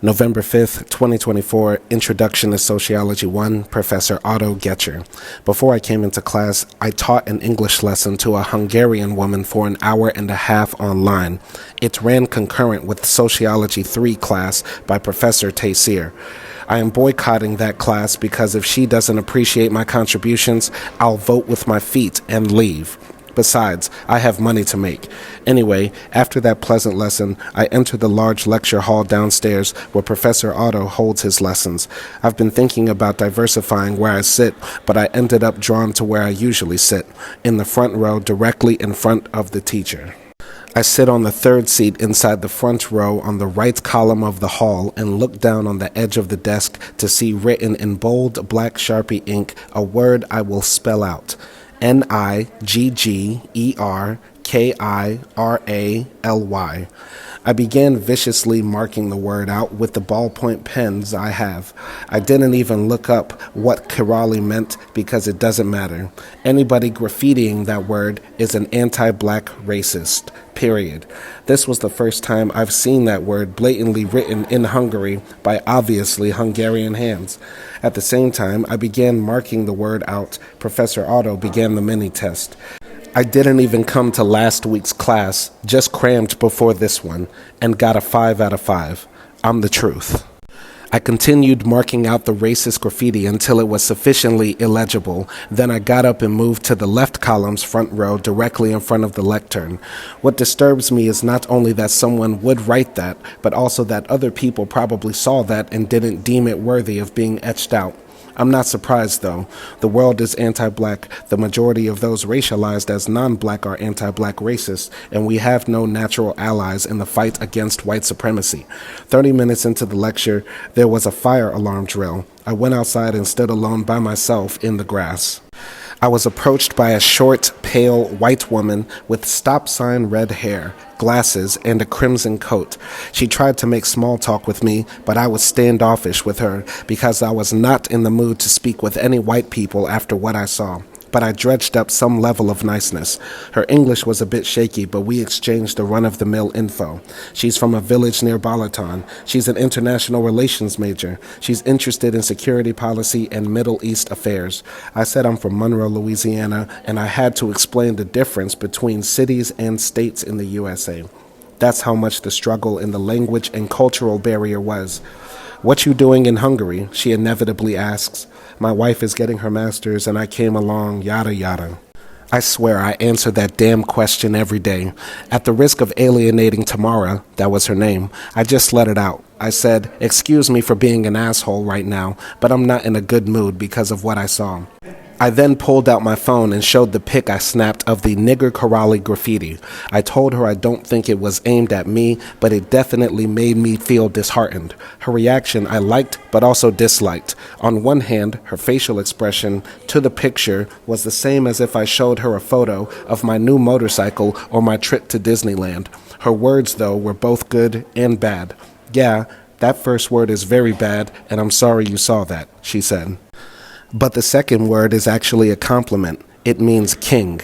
November 5th, 2024, Introduction to Sociology 1, Professor Otto Getcher. Before I came into class, I taught an English lesson to a Hungarian woman for an hour and a half online. It ran concurrent with Sociology 3 class by Professor Taysir. I am boycotting that class because if she doesn't appreciate my contributions, I'll vote with my feet and leave. Besides, I have money to make. Anyway, after that pleasant lesson, I entered the large lecture hall downstairs where Professor Otto holds his lessons. I've been thinking about diversifying where I sit, but I ended up drawn to where I usually sit, in the front row directly in front of the teacher. I sit on the third seat inside the front row on the right column of the hall and look down on the edge of the desk to see written in bold black Sharpie ink a word I will spell out. NiggerKiraly. I began viciously marking the word out with the ballpoint pens I have. I didn't even look up what Kiraly meant because it doesn't matter. Anybody graffitiing that word is an anti-black racist, period. This was the first time I've seen that word blatantly written in Hungary by obviously Hungarian hands. At the same time I began marking the word out, Professor Otto began the mini-test. I didn't even come to last week's class, just crammed before this one, and got a 5 out of 5. I'm the truth. I continued marking out the racist graffiti until it was sufficiently illegible. Then I got up and moved to the left column's front row directly in front of the lectern. What disturbs me is not only that someone would write that, but also that other people probably saw that and didn't deem it worthy of being etched out. I'm not surprised, though. The world is anti-black. The majority of those racialized as non-black are anti-black racists, and we have no natural allies in the fight against white supremacy. 30 minutes into the lecture, there was a fire alarm drill. I went outside and stood alone by myself in the grass. I was approached by a short, pale, white woman with stop sign red hair, glasses, and a crimson coat. She tried to make small talk with me, but I was standoffish with her because I was not in the mood to speak with any white people after what I saw. But I dredged up some level of niceness. Her English was a bit shaky, but we exchanged the run-of-the-mill info. She's from a village near Balaton. She's an international relations major. She's interested in security policy and Middle East affairs. I said I'm from Monroe, Louisiana, and I had to explain the difference between cities and states in the USA. That's how much the struggle in the language and cultural barrier was. "What you doing in Hungary?" she inevitably asks. "My wife is getting her master's and I came along, yada yada." I swear I answer that damn question every day. At the risk of alienating Tamara, that was her name, I just let it out. I said, "Excuse me for being an asshole right now, but I'm not in a good mood because of what I saw." I then pulled out my phone and showed the pic I snapped of the ggerKiraly graffiti. I told her I don't think it was aimed at me, but it definitely made me feel disheartened. Her reaction I liked, but also disliked. On one hand, her facial expression to the picture was the same as if I showed her a photo of my new motorcycle or my trip to Disneyland. Her words, though, were both good and bad. "Yeah, that first word is very bad, and I'm sorry you saw that," she said. But the second word is actually a compliment. It means king.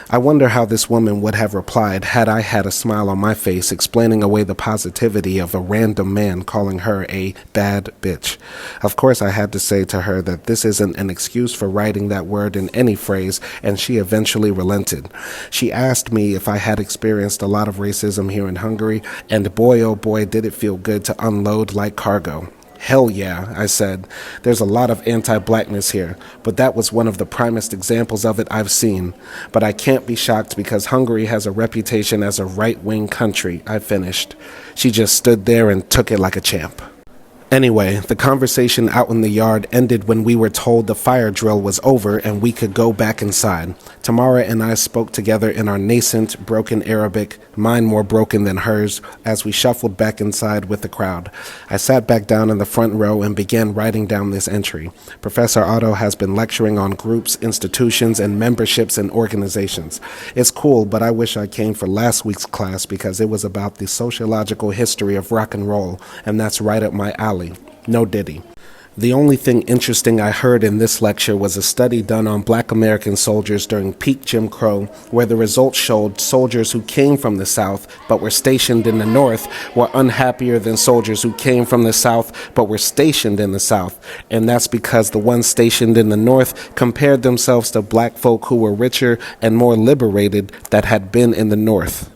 I wonder how this woman would have replied had I had a smile on my face explaining away the positivity of a random man calling her a bad bitch. Of course I had to say to her that this isn't an excuse for writing that word in any phrase, and she eventually relented. She asked me if I had experienced a lot of racism here in Hungary, and boy oh boy did it feel good to unload like cargo. "Hell yeah," I said. "There's a lot of anti-Blackness here, but that was one of the primest examples of it I've seen. But I can't be shocked because Hungary has a reputation as a right-wing country," I finished. She just stood there and took it like a champ. Anyway, the conversation out in the yard ended when we were told the fire drill was over and we could go back inside. Tamara and I spoke together in our nascent, broken Arabic, mine more broken than hers, as we shuffled back inside with the crowd. I sat back down in the front row and began writing down this entry. Professor Otto has been lecturing on groups, institutions, and memberships and organizations. It's cool, but I wish I came for last week's class because it was about the sociological history of rock and roll, and that's right up my alley. No diddy. The only thing interesting I heard in this lecture was a study done on Black American soldiers during peak Jim Crow, where the results showed soldiers who came from the South but were stationed in the North were unhappier than soldiers who came from the South but were stationed in the South. And that's because the ones stationed in the North compared themselves to black folk who were richer and more liberated that had been in the North.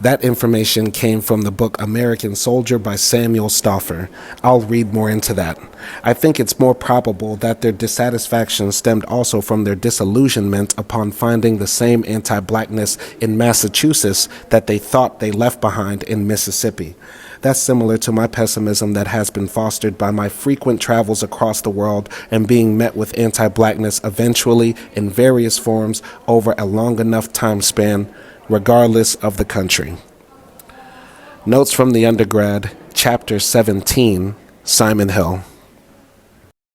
That information came from the book American Soldier by Samuel Stauffer. I'll read more into that. I think it's more probable that their dissatisfaction stemmed also from their disillusionment upon finding the same anti-Blackness in Massachusetts that they thought they left behind in Mississippi. That's similar to my pessimism that has been fostered by my frequent travels across the world and being met with anti-Blackness eventually in various forms over a long enough time span, regardless of the country. Notes from the Undergrad, Chapter 17, Simon Hill.